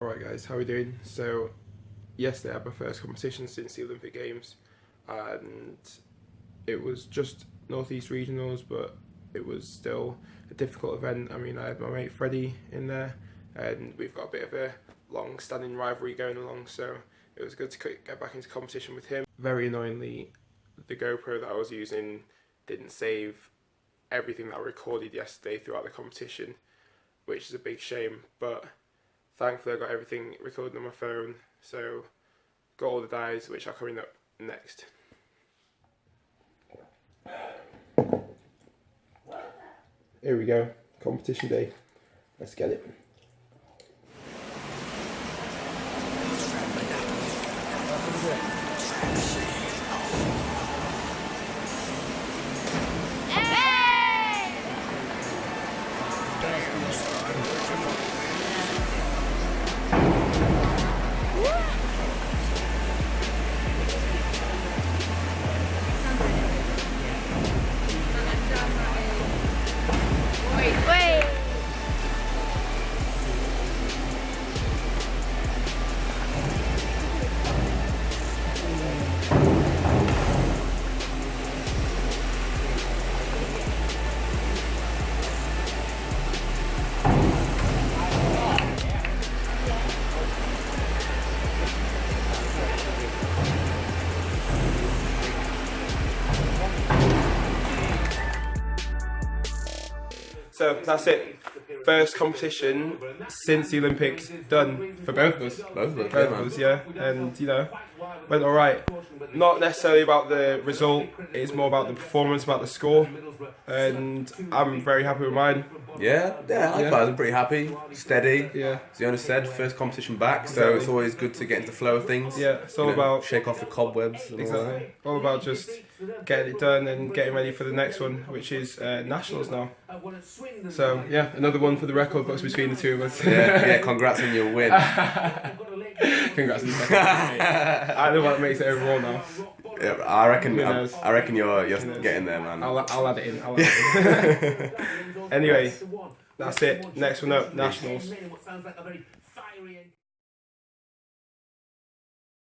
Alright guys, how are we doing? So, yesterday I had my first competition since the Olympic Games, and it was just Northeast Regionals, but it was still a difficult event. I mean, I had my mate Freddie in there, and we've got a bit of a long-standing rivalry going along, so it was good to get back into competition with him. Very annoyingly, the GoPro that I was using didn't save everything that I recorded yesterday throughout the competition, which is a big shame, but thankfully I got everything recorded on my phone, so got all the dives which are coming up next. Here we go, competition day. Let's get it. So that's it. First competition since the Olympics done for both of us. Both of us, Yeah. And went alright. Not necessarily about the result, it's more about the performance, about the score. And I'm very happy with mine. I'm pretty happy, steady. Yeah. As Yona said, first competition back, so it's always good to get into the flow of things. Yeah, it's all about shake off the cobwebs. And exactly. All about just getting it done and getting ready for the next one, which is nationals now. So yeah, another one for the record books between the two of us. yeah, congrats on your win. Congrats on the second. I know what makes it overall now. Yeah, I reckon you're getting there, man. I'll add it in. Anyway, that's it. Next one up, nationals.